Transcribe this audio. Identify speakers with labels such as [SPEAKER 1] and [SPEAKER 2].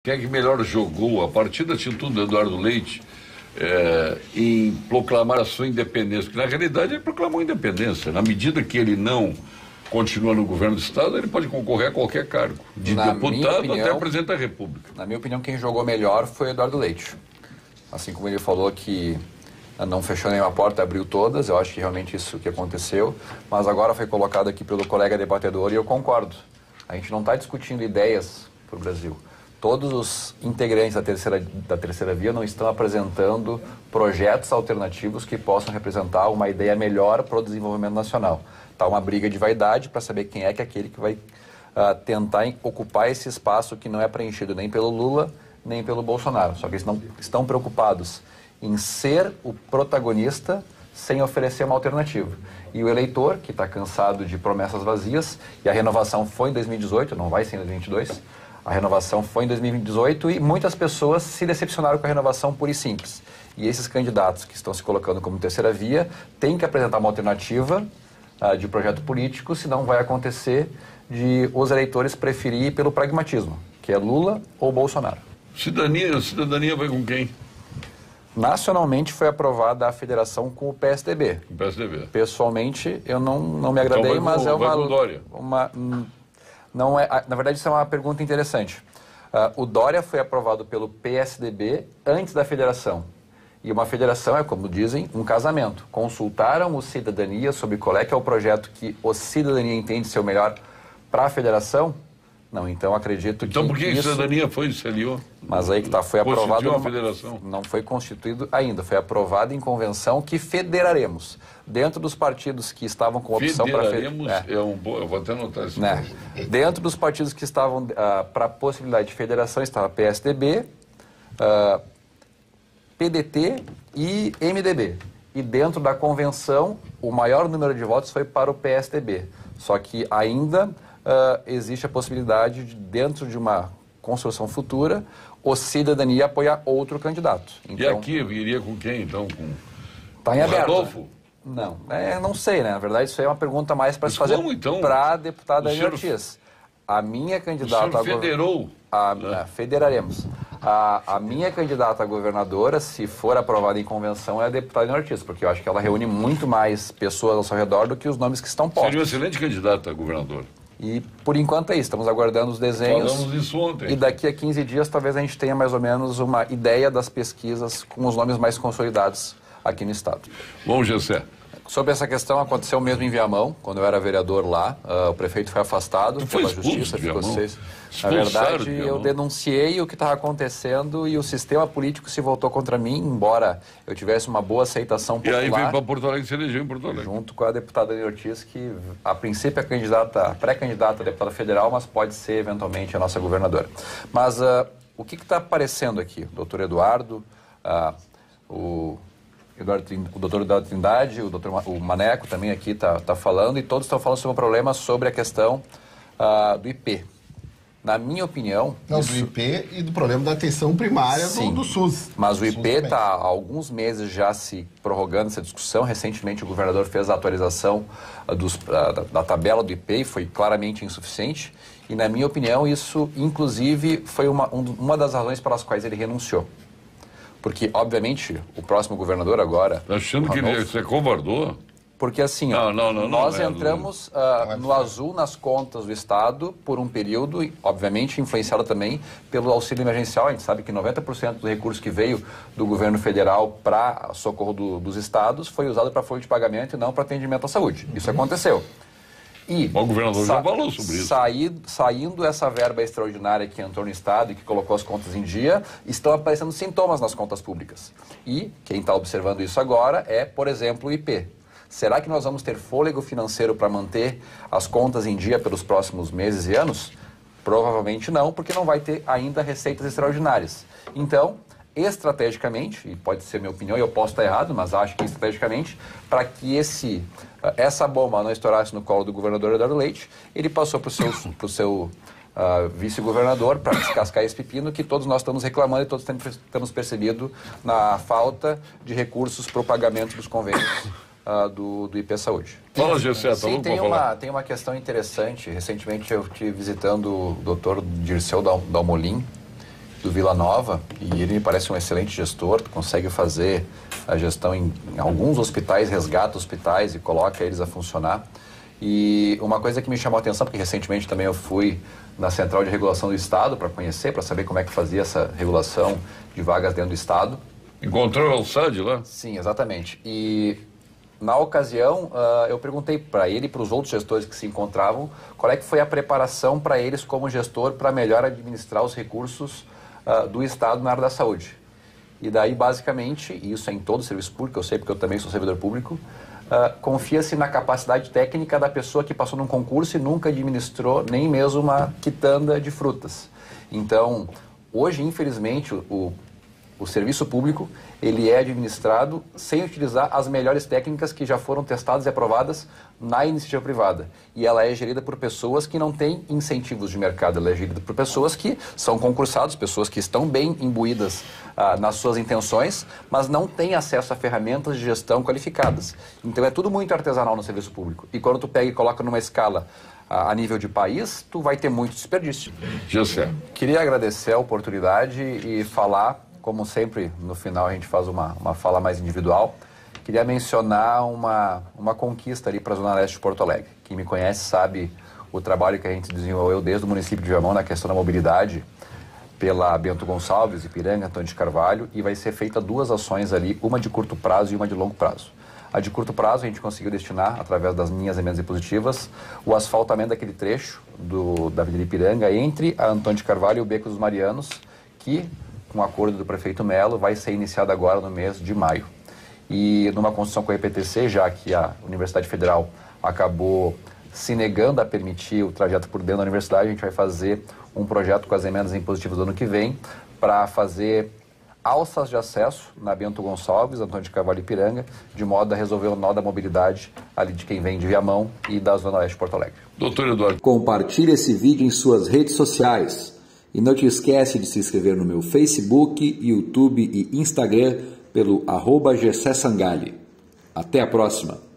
[SPEAKER 1] Quem é que melhor jogou? A partida tinha tudo do Eduardo Leite em proclamar a sua independência, porque na realidade ele proclamou independência. Na medida que ele não continua no governo do Estado, ele pode concorrer a qualquer cargo, de deputado até presidente da República.
[SPEAKER 2] Na minha opinião, quem jogou melhor foi o Eduardo Leite. Assim como ele falou que não fechou nenhuma porta, abriu todas, eu acho que realmente isso que aconteceu, mas agora foi colocado aqui pelo colega debatedor e eu concordo. A gente não está discutindo ideias para o Brasil. Todos os integrantes da terceira via não estão apresentando projetos alternativos que possam representar uma ideia melhor para o desenvolvimento nacional. Está uma briga de vaidade para saber quem é que é aquele que vai tentar ocupar esse espaço que não é preenchido nem pelo Lula, nem pelo Bolsonaro. Só que eles não estão preocupados em ser o protagonista sem oferecer uma alternativa. E o eleitor, que está cansado de promessas vazias, e a renovação foi em 2018, não vai ser em 2022, a renovação foi em 2018 e muitas pessoas se decepcionaram com a renovação pura e simples. E esses candidatos que estão se colocando como terceira via têm que apresentar uma alternativa de projeto político, senão vai acontecer de os eleitores preferir pelo pragmatismo, que é Lula ou Bolsonaro.
[SPEAKER 1] Cidadania vai com quem?
[SPEAKER 2] Nacionalmente foi aprovada a federação com o PSDB.
[SPEAKER 1] O PSDB.
[SPEAKER 2] Pessoalmente, eu não me agradei,
[SPEAKER 1] então
[SPEAKER 2] mas é
[SPEAKER 1] Dória.
[SPEAKER 2] Não é, na verdade, isso é uma pergunta interessante. O Dória foi aprovado pelo PSDB antes da federação. E uma federação é, como dizem, um casamento. Consultaram o Cidadania sobre qual é que é o projeto que o Cidadania entende ser o melhor para a federação? Não, então acredito que
[SPEAKER 1] Então por que a Cidadania se aliou?
[SPEAKER 2] Mas aí que está, foi aprovado...
[SPEAKER 1] Constituiu a federação?
[SPEAKER 2] Não foi constituído ainda, foi aprovado em convenção que federaremos. Dentro dos partidos que estavam com opção para...
[SPEAKER 1] Federaremos eu vou até anotar isso.
[SPEAKER 2] Dentro dos partidos que estavam para a possibilidade de federação estava PSDB, PDT e MDB. E dentro da convenção, o maior número de votos foi para o PSDB. Só que ainda... existe a possibilidade de, dentro de uma construção futura, o Cidadania apoiar outro candidato.
[SPEAKER 1] Então, e aqui iria com quem, então?
[SPEAKER 2] Está em aberto.
[SPEAKER 1] Rodolfo?
[SPEAKER 2] Não, não sei, né? Na verdade, isso aí é uma pergunta mais para se fazer para a deputada Aline Ortiz. A minha candidata...
[SPEAKER 1] O senhor federou?
[SPEAKER 2] Federaremos. A minha candidata a governadora, se for aprovada em convenção, é a deputada Aline Ortiz, porque eu acho que ela reúne muito mais pessoas ao seu redor do que os nomes que estão postos.
[SPEAKER 1] Seria um excelente candidato a governador.
[SPEAKER 2] E, por enquanto, é isso. Estamos aguardando os desenhos.
[SPEAKER 1] Falamos isso ontem.
[SPEAKER 2] E daqui a 15 dias, talvez a gente tenha mais ou menos uma ideia das pesquisas com os nomes mais consolidados aqui no Estado.
[SPEAKER 1] Bom, Gessé.
[SPEAKER 2] Sobre essa questão, aconteceu mesmo em Viamão, quando eu era vereador lá. O prefeito foi afastado pela Justiça. Na verdade, eu denunciei o que estava acontecendo e o sistema político se voltou contra mim, embora eu tivesse uma boa aceitação popular.
[SPEAKER 1] E aí veio para Porto Alegre, se elegeu em Porto Alegre.
[SPEAKER 2] Junto com a deputada Aline Ortiz, que a princípio é pré-candidata a deputada federal, mas pode ser eventualmente a nossa governadora. Mas o que está aparecendo aqui? O doutor Eduardo, o doutor Eduardo Trindade, o Maneco também aqui está falando, e todos estão falando sobre um problema sobre a questão do IP. Na minha opinião...
[SPEAKER 3] do IP e do problema da atenção primária do SUS.
[SPEAKER 2] Mas o IP está há alguns meses já se prorrogando essa discussão. Recentemente o governador fez a atualização da tabela do IP e foi claramente insuficiente. E na minha opinião isso, inclusive, foi uma das razões pelas quais ele renunciou. Porque, obviamente, o próximo governador agora...
[SPEAKER 1] Achando que ele se covardou?
[SPEAKER 2] Porque assim, nós entramos no azul nas contas do Estado por um período, e, obviamente, influenciado também pelo auxílio emergencial. A gente sabe que 90% do recurso que veio do governo federal para socorro dos estados foi usado para folha de pagamento e não para atendimento à saúde. Isso aconteceu. E
[SPEAKER 1] o governador já falou sobre isso.
[SPEAKER 2] Saindo essa verba extraordinária que entrou no Estado e que colocou as contas em dia, estão aparecendo sintomas nas contas públicas. E quem está observando isso agora é, por exemplo, o IP. Será que nós vamos ter fôlego financeiro para manter as contas em dia pelos próximos meses e anos? Provavelmente não, porque não vai ter ainda receitas extraordinárias. Então, estrategicamente, e pode ser minha opinião, e eu posso estar errado, mas acho que estrategicamente, para que essa bomba não estourasse no colo do governador Eduardo Leite, ele passou para o seu vice-governador para descascar esse pepino que todos nós estamos reclamando e todos temos percebido na falta de recursos para o pagamento dos convênios do IP Saúde.
[SPEAKER 1] Fala, Gessé,
[SPEAKER 2] sim, tem uma questão interessante. Recentemente eu estive visitando o doutor Dirceu Dalmolin do Vila Nova, e ele me parece um excelente gestor, consegue fazer a gestão em alguns hospitais, resgata hospitais e coloca eles a funcionar. E uma coisa que me chamou a atenção, porque recentemente também eu fui na Central de Regulação do Estado para conhecer, para saber como é que fazia essa regulação de vagas dentro do Estado.
[SPEAKER 1] Encontrou o Alçade lá?
[SPEAKER 2] Sim, exatamente. E na ocasião eu perguntei para ele e para os outros gestores que se encontravam qual é que foi a preparação para eles como gestor para melhor administrar os recursos do Estado na área da saúde. E daí, basicamente, e isso é em todo o serviço público, eu sei porque eu também sou servidor público, confia-se na capacidade técnica da pessoa que passou num concurso e nunca administrou nem mesmo uma quitanda de frutas. Então, hoje, infelizmente, o serviço público ele é administrado sem utilizar as melhores técnicas que já foram testadas e aprovadas na iniciativa privada. E ela é gerida por pessoas que não têm incentivos de mercado, ela é gerida por pessoas que são concursados, pessoas que estão bem imbuídas nas suas intenções, mas não têm acesso a ferramentas de gestão qualificadas. Então é tudo muito artesanal no serviço público. E quando tu pega e coloca numa escala a nível de país, tu vai ter muito desperdício.
[SPEAKER 1] José.
[SPEAKER 2] Queria agradecer a oportunidade e falar, como sempre, no final a gente faz uma fala mais individual. Queria mencionar uma conquista ali para a Zona Leste de Porto Alegre. Quem me conhece sabe o trabalho que a gente desenvolveu desde o município de Viamão na questão da mobilidade pela Bento Gonçalves, Ipiranga, Antônio de Carvalho, e vai ser feita 2 ações ali, uma de curto prazo e uma de longo prazo. A de curto prazo a gente conseguiu destinar, através das minhas emendas impositivas, o asfaltamento daquele trecho da Avenida Ipiranga entre a Antônio de Carvalho e o Beco dos Marianos, que, com o acordo do prefeito Melo, vai ser iniciado agora no mês de maio. E numa construção com a EPTC, já que a Universidade Federal acabou se negando a permitir o trajeto por dentro da universidade, a gente vai fazer um projeto com as emendas impositivas do ano que vem para fazer alças de acesso na Bento Gonçalves, Antônio de Carvalho e Ipiranga, de modo a resolver o nó da mobilidade ali de quem vem de Viamão e da Zona Leste de Porto Alegre.
[SPEAKER 1] Doutor Eduardo.
[SPEAKER 4] Compartilhe esse vídeo em suas redes sociais. E não te esquece de se inscrever no meu Facebook, YouTube e Instagram pelo @GesséSangalli. Até a próxima!